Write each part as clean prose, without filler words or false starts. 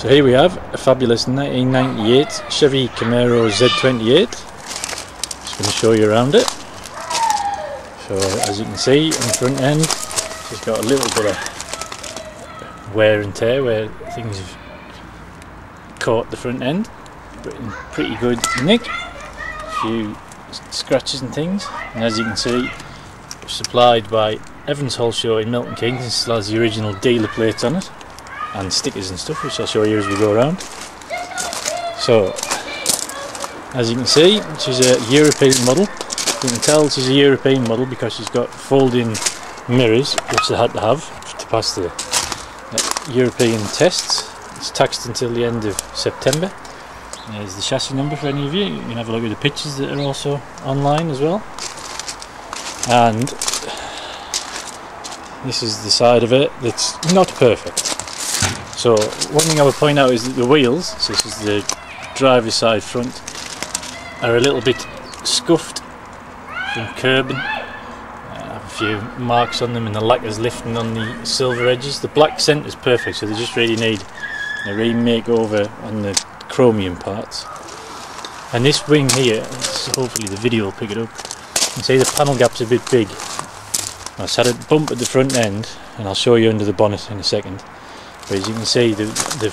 So here we have a fabulous 1998 Chevy Camaro Z28. Just going to show you around it. So as you can see on the front end, she's got a little bit of wear and tear where things have caught the front end, but in pretty good nick. A few scratches and things, and as you can see, supplied by Evans Hull Show in Milton Keynes. This still has the original dealer plates on it and stickers and stuff, which I'll show you as we go around. So as you can see, she's a European model. You can tell she's a European model because she's got folding mirrors, which they had to have to pass the European tests. It's taxed until the end of September. There's the chassis number for any of you. You can have a look at the pictures that are also online as well. And this is the side of it that's not perfect. So one thing I would point out is that the wheels, so this is the driver's side front, are a little bit scuffed from curbing. Have a few marks on them and the lacquer's lifting on the silver edges. The black centre's perfect, so they just really need a remake over on the chromium parts. And this wing here, hopefully the video will pick it up, you can see the panel gap's a bit big. I've had a bump at the front end, and I'll show you under the bonnet in a second. But as you can see, the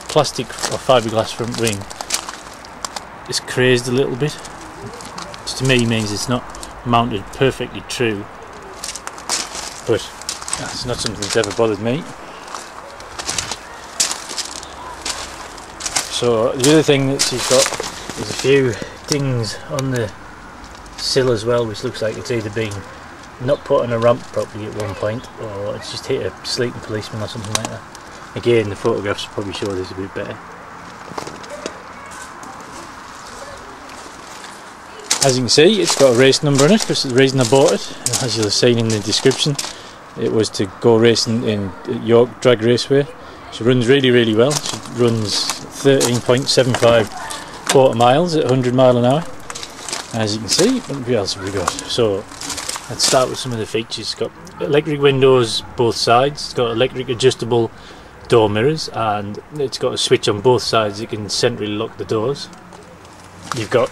plastic or fiberglass front wing is crazed a little bit, which to me means it's not mounted perfectly true, but that's not something that's ever bothered me. So the other thing that she's got is a few dings on the sill as well, which looks like it's either been not put on a ramp properly at one point, or it's just hit a sleeping policeman or something like that. Again, the photographs probably show this a bit better. As you can see, it's got a race number on it, because the reason I bought it, as you'll have seen in the description, it was to go racing in York Drag Raceway. She runs really well. She runs 13.75 quarter miles at 100 mile an hour. As you can see, what else have we got? So let's start with some of the features. It's got electric windows both sides, it's got electric adjustable door mirrors, and it's got a switch on both sides. You can centrally lock the doors. You've got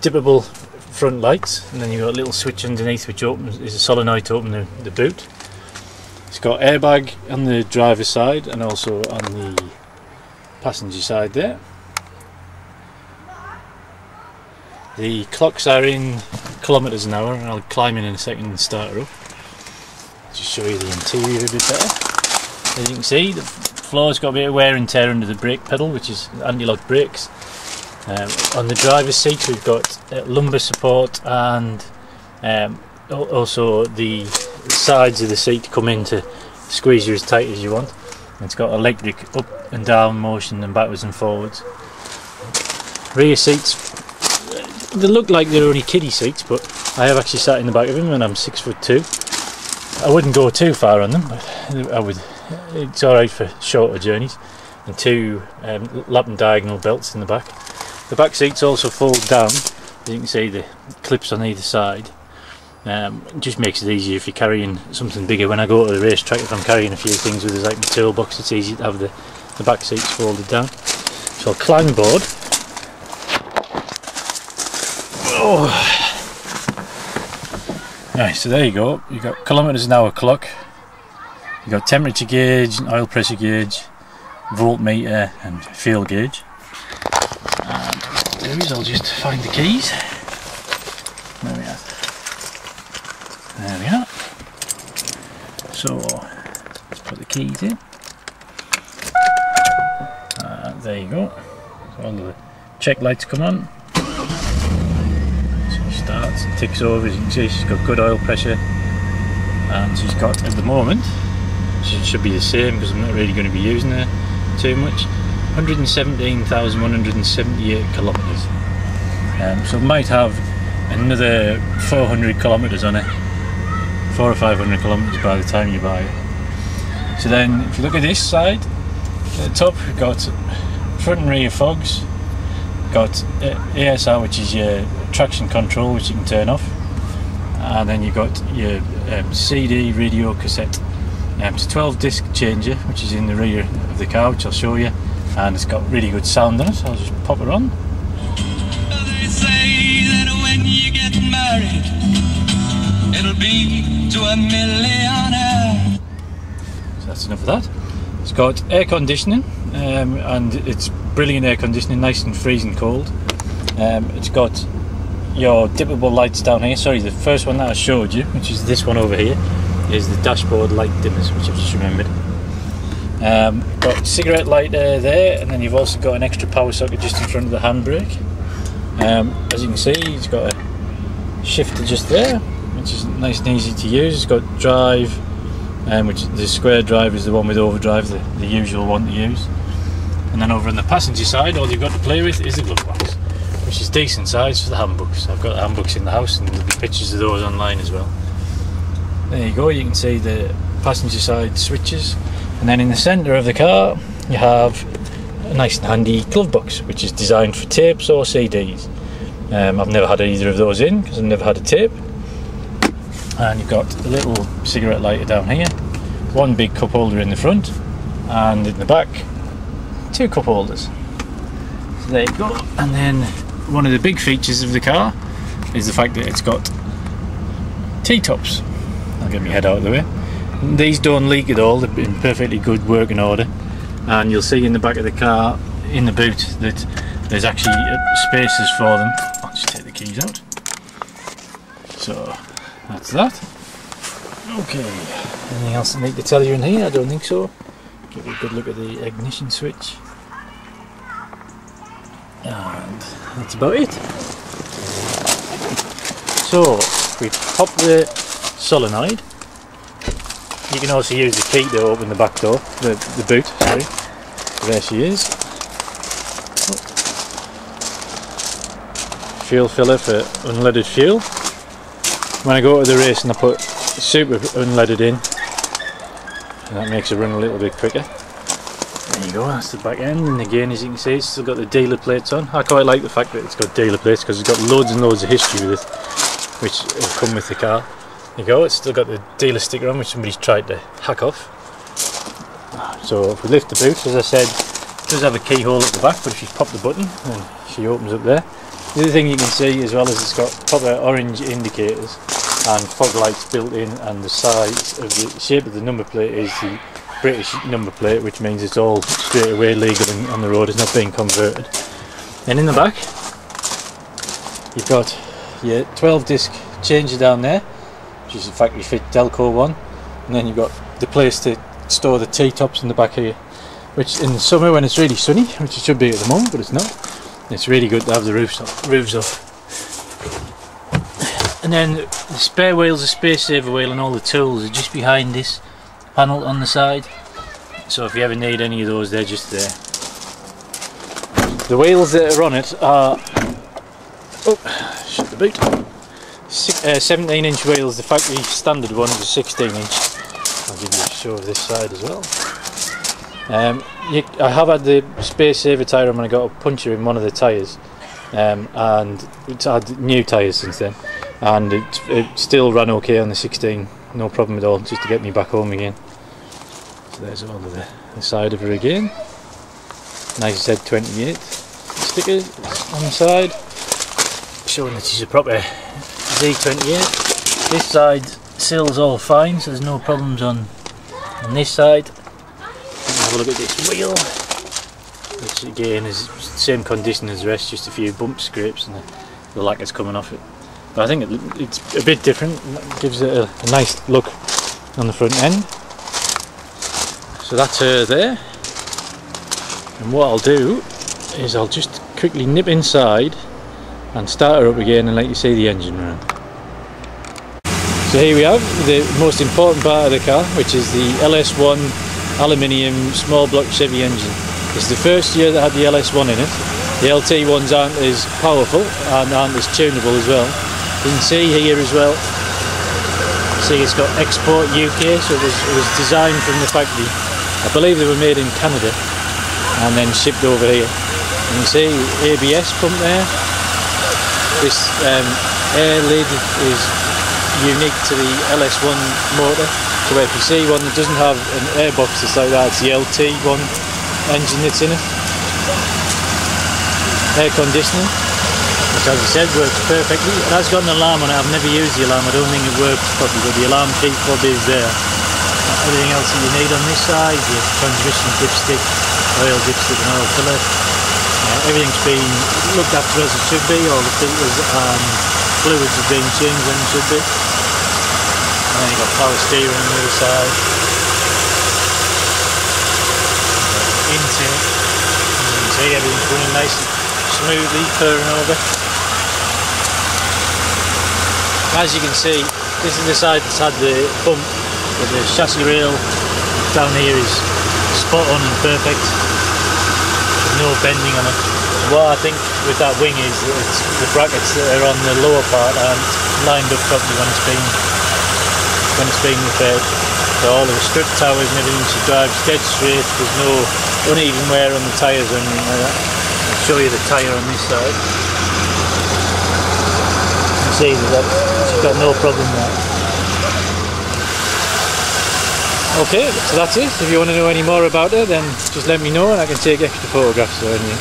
dippable front lights, and then you've got a little switch underneath which is a solenoid to open the boot. It's got airbag on the driver's side and also on the passenger side there. The clocks are in kilometres an hour, and I'll climb in a second and start her up. Just show you the interior a bit better. As you can see, the floor's got a bit of wear and tear under the brake pedal, which is anti-lock brakes. On the driver's seat we've got lumbar support, and also the sides of the seat come in to squeeze you as tight as you want. And it's got electric up and down motion and backwards and forwards. Rear seats, they look like they're only kiddie seats, but I have actually sat in the back of them and I'm 6'2". I wouldn't go too far on them, but I would. It's alright for shorter journeys. And two lap and diagonal belts in the back. The back seats also fold down. As you can see, the clips on either side. It just makes it easier if you're carrying something bigger. When I go to the racetrack, if I'm carrying a few things with us, like my toolbox, it's easy to have the back seats folded down. So I'll climb aboard. Oh. Right, so there you go. You've got kilometres an hour clock. You've got temperature gauge, and oil pressure gauge, voltmeter, and fuel gauge. And what I'll do is I'll just find the keys. There we are. There we are. So let's put the keys in. There you go. So all the check lights come on. Starts and ticks over. As you can see, she's got good oil pressure, and she's got, at the moment, she should be the same because I'm not really going to be using her too much, 117,178 kilometres. So might have another 400 kilometres on it, 400 or 500 kilometres by the time you buy it. So then if you look at this side, at the top we've got front and rear fogs, got ASR, which is your traction control, which you can turn off, and then you've got your CD, radio, cassette It's a 12 disc changer which is in the rear of the car, which I'll show you, and it's got really good sound on it. I'll just pop it on. They say that when you get married, it'll be to a millionaire. So that's enough of that. It's got air conditioning, and it's brilliant air conditioning, nice and freezing cold. It's got your dimmable lights down here. Sorry, the first one that I showed you, which is this one over here, is the dashboard light dimmers, which I've just remembered. Got cigarette lighter there, and then you've also got an extra power socket just in front of the handbrake. As you can see, it's got a shifter just there, which is nice and easy to use. It's got drive, which the square drive is the one with overdrive, the usual one to use. And then over on the passenger side, all you've got to play with is the glove box, which is decent size for the handbooks. I've got the handbooks in the house, and there'll be pictures of those online as well. There you go, you can see the passenger side switches. And then in the centre of the car you have a nice and handy glove box, which is designed for tapes or CDs. I've never had either of those in because I've never had a tape. And you've got a little cigarette lighter down here, one big cup holder in the front, and in the back 2 cup holders. So there you go. And then one of the big features of the car is the fact that it's got T-tops. I'll get my head out of the way. These don't leak at all, they're in perfectly good working order, and you'll see in the back of the car, in the boot, that there's actually spaces for them. I'll just take the keys out. So that's that. Okay, anything else I need to tell you in here? I don't think so. Give you a good look at the ignition switch, and that's about it. So we pop the solenoid. You can also use the key to open the back door, the boot, sorry. There she is. Fuel filler for unleaded fuel. When I go to the race and I put super unleaded in, and that makes it run a little bit quicker. There you go, that's the back end, and again, as you can see, it's still got the dealer plates on. I quite like the fact that it's got dealer plates because it's got loads and loads of history with it, which will come with the car. There you go, it's still got the dealer sticker on, which somebody's tried to hack off. So if we lift the boot, as I said, it does have a keyhole at the back, but if you pop the button, then she opens up there. The other thing you can see as well is it's got proper orange indicators and fog lights built in, and the size of the shape of the number plate is the British number plate, which means it's all straight away legal on the road, it's not being converted. And in the back you've got your 12 disc changer down there, which is a factory fit Delco one, and then you've got the place to store the T-tops in the back here, which in the summer when it's really sunny, which it should be at the moment but it's not, it's really good to have the roofs off. And then the spare wheel's a space saver wheel, and all the tools are just behind this panel on the side, so if you ever need any of those, they're just there. The wheels that are on it are, shut the boot, 17-inch wheels. The factory standard one is a 16-inch. I'll give you a show of this side as well. I have had the space saver tyre on when I got a puncture in one of the tyres, and it's had new tyres since then, and it still ran okay on the 16, no problem at all, just to get me back home again. So there's all of the side of her again. Nice Z28 stickers on the side, showing that she's a proper Z28. This side sill's all fine, so there's no problems on this side. Have a look at this wheel, which again is the same condition as the rest, just a few bump scrapes and the lacquer's coming off it. But I think it's a bit different, it gives it a nice look on the front end. So that's her there, and what I'll do is I'll just quickly nip inside and start her up again and let you see the engine run. So here we have the most important part of the car, which is the LS1 aluminium small block Chevy engine. It's the first year that had the LS1 in it. The LT ones aren't as powerful and aren't as tunable as well. You can see here as well, see it's got export UK, so it was designed from the factory. I believe they were made in Canada and then shipped over here. You can see ABS pump there. This air lid is unique to the LS1 motor, So if you see one that doesn't have an airbox that's like that, it's the LT1 engine that's in it. Air conditioning, which as I said works perfectly. It has got an alarm on it. I've never used the alarm, I don't think it works properly, but the alarm key fob is there. Everything else that you need on this side, your transmission dipstick, oil dipstick and oil filler. Everything's been looked after as it should be, all the filters and fluids have been changed when it should be. And then you've got power steering on the other side. Intake. You can see everything's running nice and smoothly, purring over. As you can see, this is the side that's had the bump, but the chassis rail down here is spot on and perfect. There's no bending on it. What I think with that wing is that it's the brackets that are on the lower part aren't lined up properly when it's been repaired. So all of the strip towers and everything should drive dead straight. There's no uneven wear on the tyres or anything like that. I'll show you the tyre on this side. You can see that she's got no problem there. Okay, so that's it. If you want to know any more about it, then just let me know and I can take extra photographs or anything.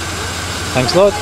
Thanks a lot.